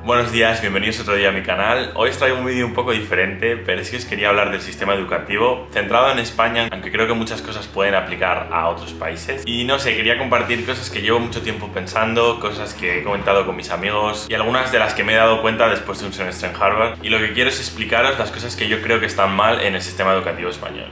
Buenos días, bienvenidos otro día a mi canal. Hoy os traigo un vídeo un poco diferente, pero es que os quería hablar del sistema educativo centrado en España, aunque creo que muchas cosas pueden aplicar a otros países. Y no sé, quería compartir cosas que llevo mucho tiempo pensando, cosas que he comentado con mis amigos y algunas de las que me he dado cuenta después de un semestre en Harvard. Y lo que quiero es explicaros las cosas que yo creo que están mal en el sistema educativo español.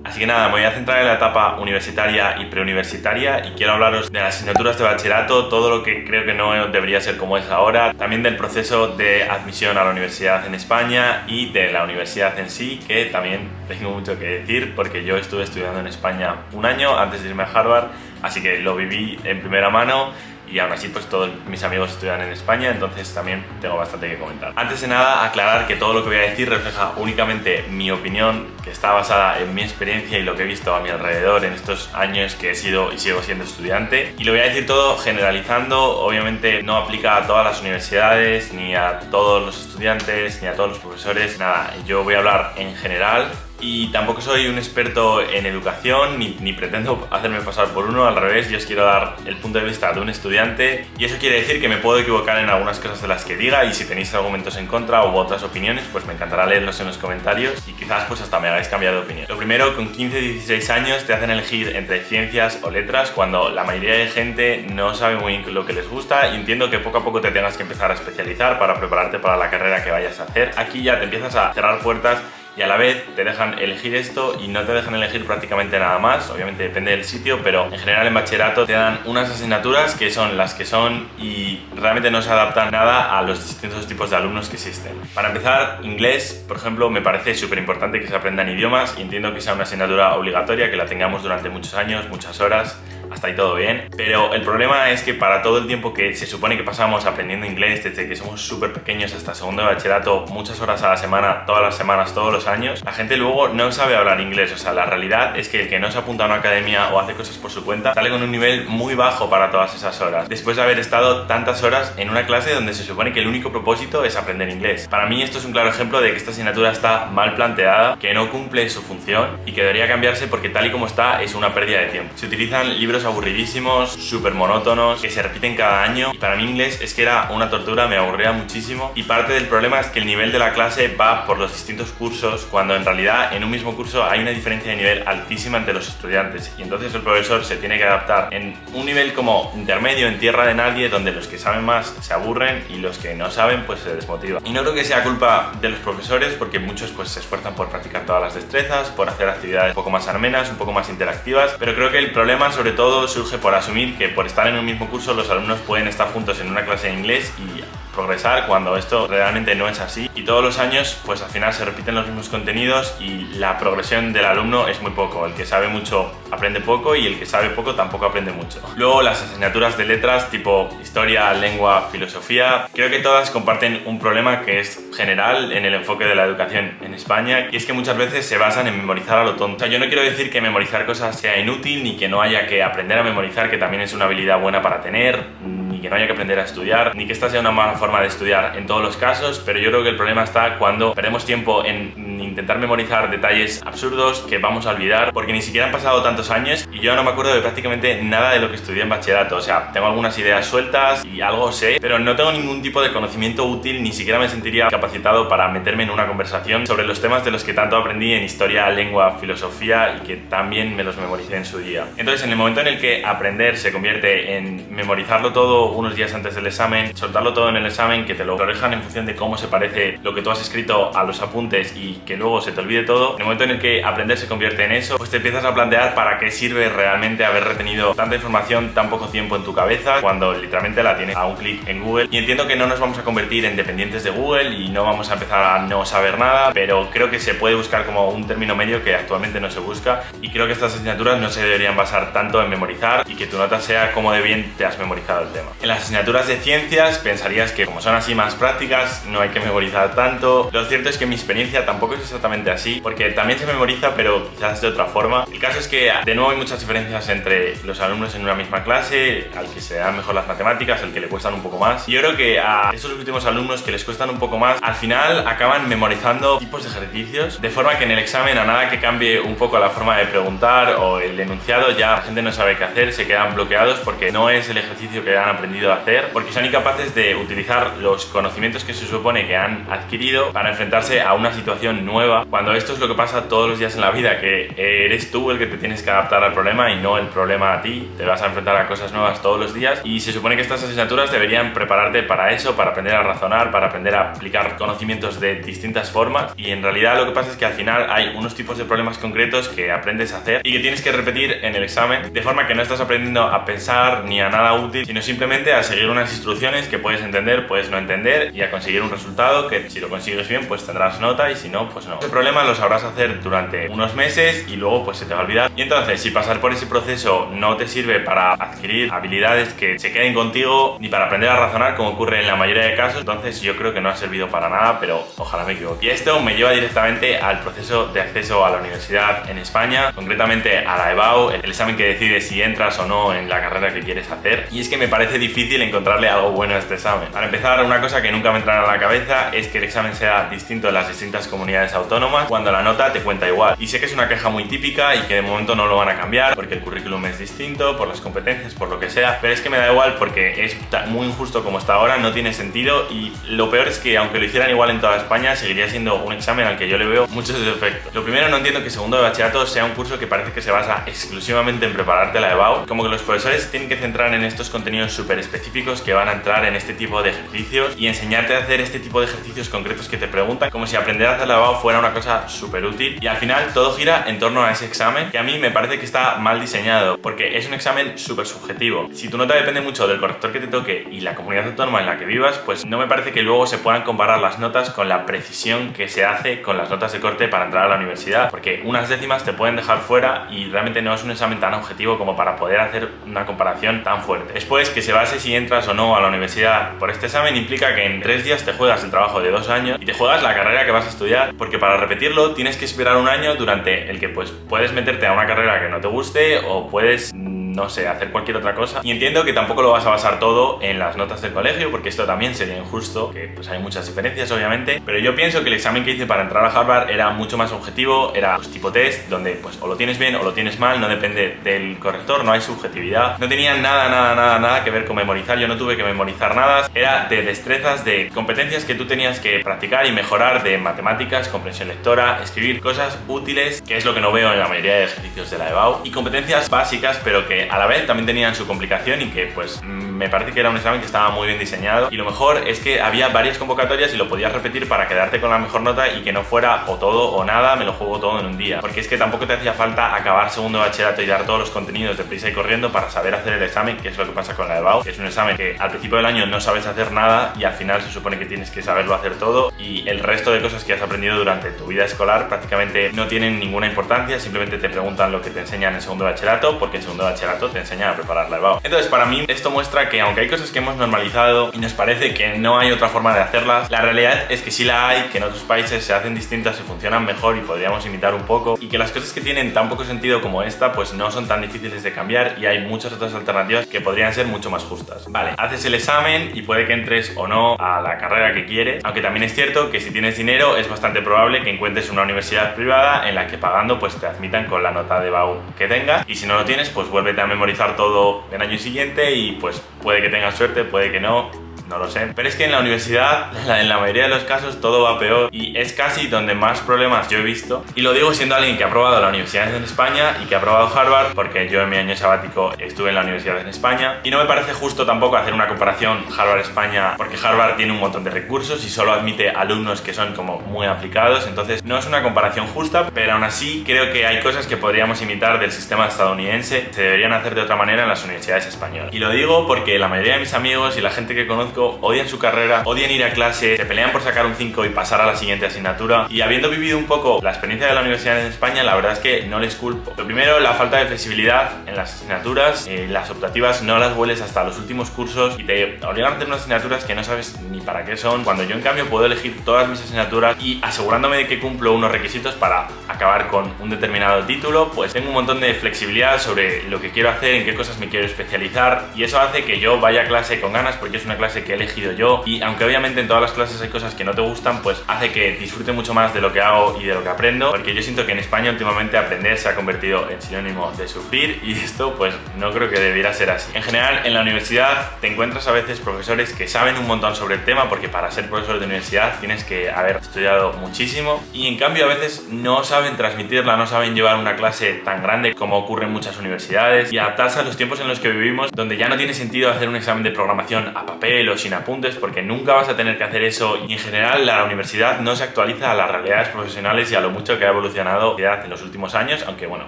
Así que nada, me voy a centrar en la etapa universitaria y preuniversitaria y quiero hablaros de las asignaturas de bachillerato, todo lo que creo que no debería ser como es ahora, también del proceso de admisión a la universidad en España y de la universidad en sí, que también tengo mucho que decir porque yo estuve estudiando en España un año antes de irme a Harvard, así que lo viví en primera mano. Y aún así pues todos mis amigos estudian en España, entonces también tengo bastante que comentar. Antes de nada, aclarar que todo lo que voy a decir refleja únicamente mi opinión, que está basada en mi experiencia y lo que he visto a mi alrededor en estos años que he sido y sigo siendo estudiante. Y lo voy a decir todo generalizando, obviamente no aplica a todas las universidades, ni a todos los estudiantes, ni a todos los profesores, nada, yo voy a hablar en general. Y tampoco soy un experto en educación, ni pretendo hacerme pasar por uno, al revés, yo os quiero dar el punto de vista de un estudiante y eso quiere decir que me puedo equivocar en algunas cosas de las que diga y si tenéis argumentos en contra u otras opiniones, pues me encantará leerlos en los comentarios y quizás pues hasta me hagáis cambiar de opinión. Lo primero, con 15-16 años te hacen elegir entre ciencias o letras cuando la mayoría de gente no sabe muy bien lo que les gusta y entiendo que poco a poco te tengas que empezar a especializar para prepararte para la carrera que vayas a hacer. Aquí ya te empiezas a cerrar puertas y a la vez te dejan elegir esto y no te dejan elegir prácticamente nada más, obviamente depende del sitio, pero en general en bachillerato te dan unas asignaturas que son las que son y realmente no se adaptan nada a los distintos tipos de alumnos que existen. Para empezar, inglés, por ejemplo, me parece súper importante que se aprendan idiomas y entiendo que sea una asignatura obligatoria, que la tengamos durante muchos años, muchas horas. Hasta ahí todo bien, pero el problema es que para todo el tiempo que se supone que pasamos aprendiendo inglés desde que somos súper pequeños hasta segundo de bachillerato, muchas horas a la semana, todas las semanas, todos los años, la gente luego no sabe hablar inglés. O sea, la realidad es que el que no se apunta a una academia o hace cosas por su cuenta sale con un nivel muy bajo para todas esas horas, después de haber estado tantas horas en una clase donde se supone que el único propósito es aprender inglés. Para mí esto es un claro ejemplo de que esta asignatura está mal planteada, que no cumple su función y que debería cambiarse porque tal y como está es una pérdida de tiempo. Se utilizan libros aburridísimos, súper monótonos, que se repiten cada año y para mí inglés es que era una tortura, me aburría muchísimo y parte del problema es que el nivel de la clase va por los distintos cursos cuando en realidad en un mismo curso hay una diferencia de nivel altísima entre los estudiantes y entonces el profesor se tiene que adaptar en un nivel como intermedio, en tierra de nadie, donde los que saben más se aburren y los que no saben pues se desmotivan. Y no creo que sea culpa de los profesores porque muchos pues se esfuerzan por practicar todas las destrezas, por hacer actividades un poco más amenas, un poco más interactivas, pero creo que el problema sobre todo surge por asumir que por estar en un mismo curso los alumnos pueden estar juntos en una clase de inglés y progresar cuando esto realmente no es así y todos los años pues al final se repiten los mismos contenidos y la progresión del alumno es muy poco, el que sabe mucho aprende poco y el que sabe poco tampoco aprende mucho. Luego las asignaturas de letras tipo historia, lengua, filosofía, creo que todas comparten un problema que es general en el enfoque de la educación en España y es que muchas veces se basan en memorizar a lo tonto. O sea, yo no quiero decir que memorizar cosas sea inútil ni que no haya que aprender a memorizar, que también es una habilidad buena para tener, ni que no haya que aprender a estudiar, ni que esta sea una mala forma de estudiar en todos los casos, pero yo creo que el problema está cuando perdemos tiempo en intentar memorizar detalles absurdos que vamos a olvidar porque ni siquiera han pasado tantos años y yo no me acuerdo de prácticamente nada de lo que estudié en bachillerato. O sea, tengo algunas ideas sueltas y algo sé, pero no tengo ningún tipo de conocimiento útil, ni siquiera me sentiría capacitado para meterme en una conversación sobre los temas de los que tanto aprendí en historia, lengua, filosofía y que también me los memoricé en su día. Entonces, en el momento en el que aprender se convierte en memorizarlo todo unos días antes del examen, soltarlo todo en el examen, que te lo corrijan en función de cómo se parece lo que tú has escrito a los apuntes y que luego se te olvide todo, en el momento en el que aprender se convierte en eso, pues te empiezas a plantear para qué sirve realmente haber retenido tanta información tan poco tiempo en tu cabeza cuando literalmente la tienes a un clic en Google. Y entiendo que no nos vamos a convertir en dependientes de Google y no vamos a empezar a no saber nada, pero creo que se puede buscar como un término medio que actualmente no se busca y creo que estas asignaturas no se deberían basar tanto en memorizar y que tu nota sea cómo de bien te has memorizado el tema. En las asignaturas de ciencias pensarías que como son así más prácticas no hay que memorizar tanto. Lo cierto es que mi experiencia tampoco es exactamente así, porque también se memoriza, pero quizás de otra forma. El caso es que de nuevo hay muchas diferencias entre los alumnos en una misma clase, al que se dan mejor las matemáticas, al que le cuestan un poco más. Y yo creo que a esos últimos alumnos que les cuestan un poco más, al final acaban memorizando tipos de ejercicios, de forma que en el examen, a nada que cambie un poco la forma de preguntar o el enunciado, ya la gente no sabe qué hacer, se quedan bloqueados porque no es el ejercicio que han aprendido a hacer, porque son incapaces de utilizar los conocimientos que se supone que han adquirido para enfrentarse a una situación nueva, cuando esto es lo que pasa todos los días en la vida, que eres tú el que te tienes que adaptar al problema y no el problema a ti. Te vas a enfrentar a cosas nuevas todos los días y se supone que estas asignaturas deberían prepararte para eso, para aprender a razonar, para aprender a aplicar conocimientos de distintas formas, y en realidad lo que pasa es que al final hay unos tipos de problemas concretos que aprendes a hacer y que tienes que repetir en el examen, de forma que no estás aprendiendo a pensar ni a nada útil, sino simplemente a seguir unas instrucciones que puedes entender, puedes no entender, y a conseguir un resultado que si lo consigues bien pues tendrás nota y si no pues no. Ese problema lo sabrás hacer durante unos meses y luego pues se te va a olvidar. Y entonces, si pasar por ese proceso no te sirve para adquirir habilidades que se queden contigo ni para aprender a razonar, como ocurre en la mayoría de casos, entonces yo creo que no ha servido para nada, pero ojalá me equivoque. Y esto me lleva directamente al proceso de acceso a la universidad en España, concretamente a la EBAU, el examen que decide si entras o no en la carrera que quieres hacer. Y es que me parece difícil encontrarle algo bueno a este examen. Para empezar, una cosa que nunca me entra a la cabeza es que el examen sea distinto en las distintas comunidades autónomas cuando la nota te cuenta igual. Y sé que es una queja muy típica y que de momento no lo van a cambiar porque el currículum es distinto, por las competencias, por lo que sea, pero es que me da igual porque es muy injusto como está ahora, no tiene sentido, y lo peor es que aunque lo hicieran igual en toda España, seguiría siendo un examen al que yo le veo muchos defectos. Lo primero, no entiendo que segundo de bachillerato sea un curso que parece que se basa exclusivamente en prepararte la EBAU, como que los profesores tienen que centrar en estos contenidos súper específicos que van a entrar en este tipo de ejercicios y enseñarte a hacer este tipo de ejercicios concretos que te preguntan, como si aprender a hacer la EBAU fuera una cosa súper útil, y al final todo gira en torno a ese examen, que a mí me parece que está mal diseñado, porque es un examen súper subjetivo. Si tu nota depende mucho del corrector que te toque y la comunidad autónoma en la que vivas, pues no me parece que luego se puedan comparar las notas con la precisión que se hace con las notas de corte para entrar a la universidad, porque unas décimas te pueden dejar fuera y realmente no es un examen tan objetivo como para poder hacer una comparación tan fuerte. Después, que se base si entras o no a la universidad por este examen implica que en 3 días te juegas el trabajo de 2 años y te juegas la carrera que vas a estudiar, porque para repetirlo tienes que esperar un año durante el que pues puedes meterte a una carrera que no te guste o puedes, no sé, hacer cualquier otra cosa. Y entiendo que tampoco lo vas a basar todo en las notas del colegio, porque esto también sería injusto, que pues hay muchas diferencias obviamente, pero yo pienso que el examen que hice para entrar a Harvard era mucho más objetivo, era pues, tipo test, donde pues o lo tienes bien o lo tienes mal, no depende del corrector, no hay subjetividad, no tenía nada que ver con memorizar, yo no tuve que memorizar nada, era de destrezas, de competencias que tú tenías que practicar y mejorar, de matemáticas, comprensión lectora, escribir cosas útiles, que es lo que no veo en la mayoría de ejercicios de la EBAU, y competencias básicas, pero que a la vez también tenían su complicación y que pues me parece que era un examen que estaba muy bien diseñado. Y lo mejor es que había varias convocatorias y lo podías repetir para quedarte con la mejor nota y que no fuera o todo o nada, me lo juego todo en un día, porque es que tampoco te hacía falta acabar segundo de bachillerato y dar todos los contenidos deprisa y corriendo para saber hacer el examen, que es lo que pasa con la EBAU, que es un examen que al principio del año no sabes hacer nada y al final se supone que tienes que saberlo hacer todo, y el resto de cosas que has aprendido durante tu vida escolar prácticamente no tienen ninguna importancia, simplemente te preguntan lo que te enseñan en segundo de bachillerato, porque en segundo de bachillerato te enseñan a preparar la EBAU. Entonces, para mí esto muestra que aunque hay cosas que hemos normalizado y nos parece que no hay otra forma de hacerlas, la realidad es que sí la hay, que en otros países se hacen distintas y funcionan mejor y podríamos imitar un poco, y que las cosas que tienen tan poco sentido como esta pues no son tan difíciles de cambiar y hay muchas otras alternativas que podrían ser mucho más justas. Vale, haces el examen y puede que entres o no a la carrera que quieres, aunque también es cierto que si tienes dinero es bastante probable que encuentres una universidad privada en la que pagando pues te admitan con la nota de EBAU que tengas, y si no lo tienes pues vuélvete a memorizar todo el año siguiente y pues puede que tengas suerte, puede que no lo sé. Pero es que en la universidad, en la mayoría de los casos, todo va peor y es casi donde más problemas yo he visto. Y lo digo siendo alguien que ha aprobado la universidad en España y que ha aprobado Harvard, porque yo en mi año sabático estuve en la universidad en España. Y no me parece justo tampoco hacer una comparación Harvard-España, porque Harvard tiene un montón de recursos y solo admite alumnos que son como muy aplicados. Entonces no es una comparación justa, pero aún así creo que hay cosas que podríamos imitar del sistema estadounidense, se deberían hacer de otra manera en las universidades españolas. Y lo digo porque la mayoría de mis amigos y la gente que conozco conozco odian su carrera, odian ir a clase, se pelean por sacar un 5 y pasar a la siguiente asignatura. Y habiendo vivido un poco la experiencia de la universidad en España, la verdad es que no les culpo. Lo primero, la falta de flexibilidad en las asignaturas. Las optativas no las vueles hasta los últimos cursos y te obligan a hacer unas asignaturas que no sabes ni para qué son, cuando yo en cambio puedo elegir todas mis asignaturas y asegurándome de que cumplo unos requisitos para acabar con un determinado título, pues tengo un montón de flexibilidad sobre lo que quiero hacer, en qué cosas me quiero especializar, y eso hace que yo vaya a clase con ganas porque es una clase que he elegido yo. Y aunque obviamente en todas las clases hay cosas que no te gustan, pues hace que disfrute mucho más de lo que hago y de lo que aprendo, porque yo siento que en España últimamente aprender se ha convertido en sinónimo de sufrir, y esto pues no creo que debiera ser así. En general, en la universidad te encuentras a veces profesores que saben un montón sobre el tema, porque para ser profesor de universidad tienes que haber estudiado muchísimo, y en cambio a veces no saben transmitirla, no saben llevar una clase tan grande como ocurre en muchas universidades y adaptarse a los tiempos en los que vivimos, donde ya no tiene sentido hacer un examen de programación a papel o sin apuntes, porque nunca vas a tener que hacer eso, y en general la universidad no se actualiza a las realidades profesionales y a lo mucho que ha evolucionado en los últimos años, aunque bueno,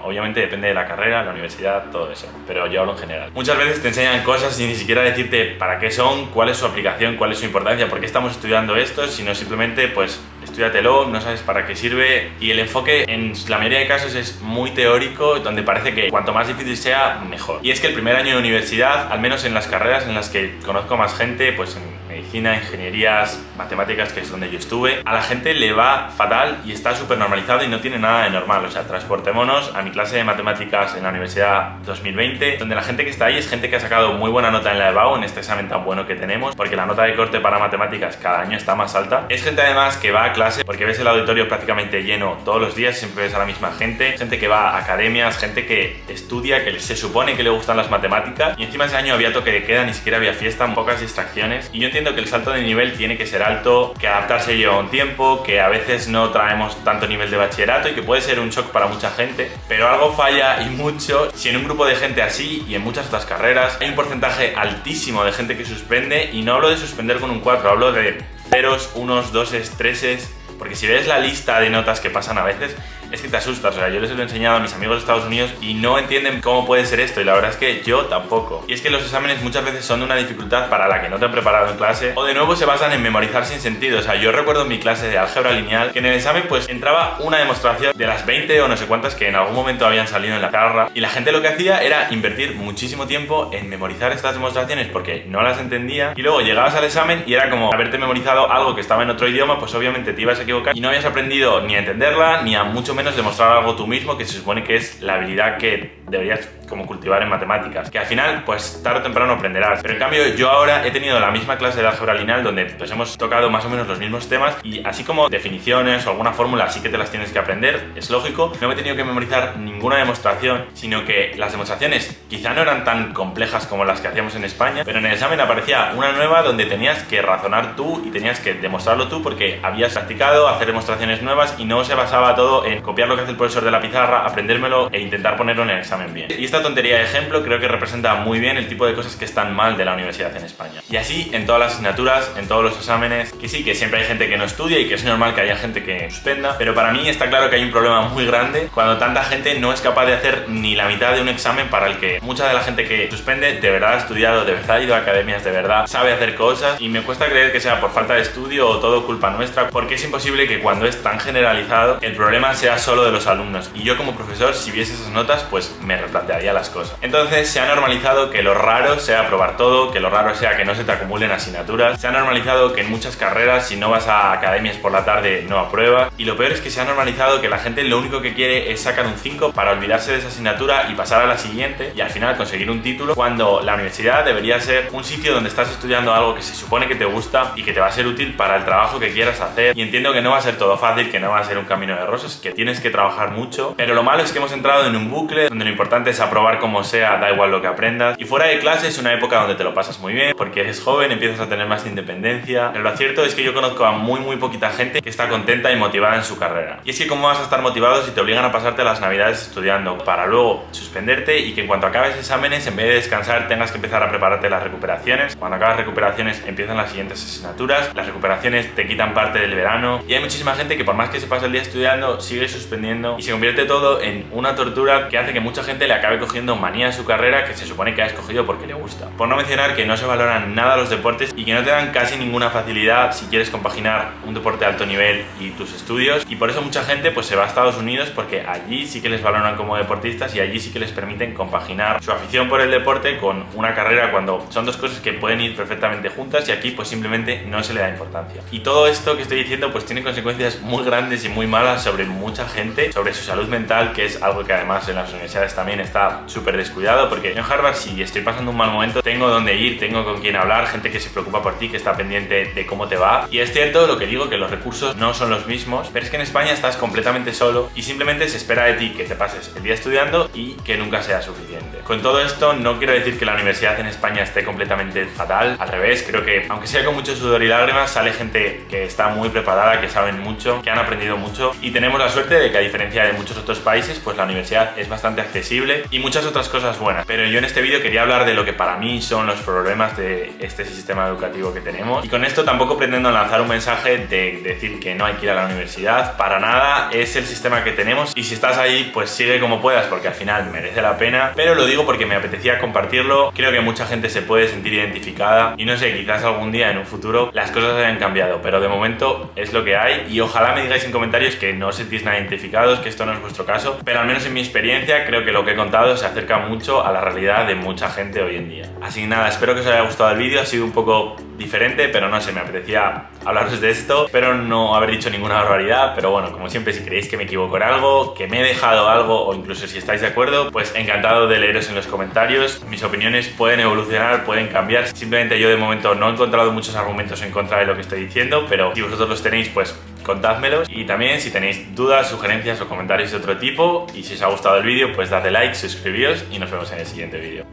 obviamente depende de la carrera, la universidad, todo eso, pero yo hablo en general. Muchas veces te enseñan cosas sin ni siquiera decirte para qué son, cuál es su aplicación, cuál es su importancia, por qué estamos estudiando esto, sino simplemente pues estudiatelo, no sabes para qué sirve, y el enfoque en la mayoría de casos es muy teórico, donde parece que cuanto más difícil sea, mejor. Y es que el primer año de universidad, al menos en las carreras en las que conozco más gente, pues en medicina, ingenierías, matemáticas, que es donde yo estuve, a la gente le va fatal y está súper normalizado y no tiene nada de normal. O sea, transportémonos a mi clase de matemáticas en la Universidad 2020, donde la gente que está ahí es gente que ha sacado muy buena nota en la EBAU, en este examen tan bueno que tenemos, porque la nota de corte para matemáticas cada año está más alta. Es gente además que va a clase, porque ves el auditorio prácticamente lleno todos los días, siempre ves a la misma gente que va a academias, gente que estudia, que se supone que le gustan las matemáticas, y encima ese año había toque de queda, ni siquiera había fiesta, pocas distracciones, y yo entiendo que el salto de nivel tiene que ser alto, que adaptarse lleva un tiempo, que a veces no traemos tanto nivel de bachillerato y que puede ser un shock para mucha gente, pero algo falla, y mucho, si en un grupo de gente así y en muchas otras carreras hay un porcentaje altísimo de gente que suspende, y no hablo de suspender con un 4, hablo de ceros, unos, doses, treses, porque si ves la lista de notas que pasan a veces, es que te asustas. O sea, yo les he enseñado a mis amigos de Estados Unidos y no entienden cómo puede ser esto, y la verdad es que yo tampoco. Y es que los exámenes muchas veces son de una dificultad para la que no te han preparado en clase, o de nuevo se basan en memorizar sin sentido. O sea, yo recuerdo en mi clase de álgebra lineal que en el examen pues entraba una demostración de las 20 o no sé cuántas que en algún momento habían salido en la pizarra, y la gente lo que hacía era invertir muchísimo tiempo en memorizar estas demostraciones porque no las entendía, y luego llegabas al examen y era como haberte memorizado algo que estaba en otro idioma, pues obviamente te ibas a equivocar y no habías aprendido ni a entenderla ni a mucho menos demostrar algo tú mismo, que se supone que es la habilidad que deberías como cultivar en matemáticas, que al final pues tarde o temprano aprenderás. Pero en cambio yo ahora he tenido la misma clase de álgebra lineal donde pues hemos tocado más o menos los mismos temas, y así como definiciones o alguna fórmula sí que te las tienes que aprender, es lógico, no me he tenido que memorizar ninguna demostración, sino que las demostraciones quizá no eran tan complejas como las que hacíamos en España, pero en el examen aparecía una nueva donde tenías que razonar tú y tenías que demostrarlo tú porque habías practicado hacer demostraciones nuevas, y no se basaba todo en copiar lo que hace el profesor de la pizarra, aprendérmelo e intentar ponerlo en el examen bien. Y esta tontería de ejemplo creo que representa muy bien el tipo de cosas que están mal de la universidad en España. Y así en todas las asignaturas, en todos los exámenes, que sí, que siempre hay gente que no estudia y que es normal que haya gente que suspenda, pero para mí está claro que hay un problema muy grande cuando tanta gente no es capaz de hacer ni la mitad de un examen para el que mucha de la gente que suspende de verdad ha estudiado, de verdad ha ido a academias, de verdad sabe hacer cosas, y me cuesta creer que sea por falta de estudio o todo culpa nuestra, porque es imposible que cuando es tan generalizado el problema sea solo de los alumnos, y yo como profesor, si viese esas notas, pues me replantearía las cosas. Entonces se ha normalizado que lo raro sea aprobar todo, que lo raro sea que no se te acumulen asignaturas, se ha normalizado que en muchas carreras si no vas a academias por la tarde no apruebas, y lo peor es que se ha normalizado que la gente lo único que quiere es sacar un 5 para olvidarse de esa asignatura y pasar a la siguiente y al final conseguir un título, cuando la universidad debería ser un sitio donde estás estudiando algo que se supone que te gusta y que te va a ser útil para el trabajo que quieras hacer. Y entiendo que no va a ser todo fácil, que no va a ser un camino de rosas, que tienes que trabajar mucho, pero lo malo es que hemos entrado en un bucle donde lo importante es aprobar como sea, da igual lo que aprendas, y fuera de clase es una época donde te lo pasas muy bien porque eres joven, empiezas a tener más independencia, pero lo cierto es que yo conozco a muy poquita gente que está contenta y motivada en su carrera. Y es que cómo vas a estar motivado si te obligan a pasarte las navidades estudiando para luego suspenderte, y que en cuanto acabes exámenes, en vez de descansar, tengas que empezar a prepararte las recuperaciones. Cuando acabas recuperaciones empiezan las siguientes asignaturas, las recuperaciones te quitan parte del verano, y hay muchísima gente que por más que se pase el día estudiando sigue suspendiendo, y se convierte todo en una tortura que hace que mucha gente le acabe cogiendo manía a su carrera que se supone que ha escogido porque le gusta. Por no mencionar que no se valoran nada los deportes y que no te dan casi ninguna facilidad si quieres compaginar un deporte de alto nivel y tus estudios, y por eso mucha gente pues se va a Estados Unidos, porque allí sí que les valoran como deportistas y allí sí que les permiten compaginar su afición por el deporte con una carrera, cuando son dos cosas que pueden ir perfectamente juntas, y aquí pues simplemente no se le da importancia. Y todo esto que estoy diciendo pues tiene consecuencias muy grandes y muy malas sobre mucha gente, sobre su salud mental, que es algo que además en las universidades también está súper descuidado, porque en Harvard, si estoy pasando un mal momento, tengo dónde ir, tengo con quién hablar, gente que se preocupa por ti, que está pendiente de cómo te va. Y es cierto lo que digo, que los recursos no son los mismos, pero es que en España estás completamente solo y simplemente se espera de ti que te pases el día estudiando y que nunca sea suficiente. Con todo esto no quiero decir que la universidad en España esté completamente fatal, al revés, creo que aunque sea con mucho sudor y lágrimas, sale gente que está muy preparada, que saben mucho, que han aprendido mucho, y tenemos la suerte de que, a diferencia de muchos otros países, pues la universidad es bastante accesible y muchas otras cosas buenas. Pero yo en este vídeo quería hablar de lo que para mí son los problemas de este sistema educativo que tenemos, y con esto tampoco pretendo lanzar un mensaje de decir que no hay que ir a la universidad, para nada, es el sistema que tenemos y si estás ahí pues sigue como puedas, porque al final merece la pena, pero lo digo porque me apetecía compartirlo. Creo que mucha gente se puede sentir identificada y no sé, quizás algún día en un futuro las cosas hayan cambiado, pero de momento es lo que hay, y ojalá me digáis en comentarios que no os sentís nada identificados, que esto no es vuestro caso, pero al menos en mi experiencia creo que lo que he contado se acerca mucho a la realidad de mucha gente hoy en día. Así que nada, espero que os haya gustado el vídeo, ha sido un poco diferente, pero no sé, me apetecía hablaros de esto, espero no haber dicho ninguna barbaridad, pero bueno, como siempre, si creéis que me equivoco en algo, que me he dejado algo, o incluso si estáis de acuerdo, pues encantado de leeros en los comentarios. Mis opiniones pueden evolucionar, pueden cambiar, simplemente yo de momento no he encontrado muchos argumentos en contra de lo que estoy diciendo, pero si vosotros los tenéis, pues contádmelos. Y también si tenéis dudas, sugerencias o comentarios de otro tipo, y si os ha gustado el vídeo, pues dadle like, suscribíos y nos vemos en el siguiente vídeo.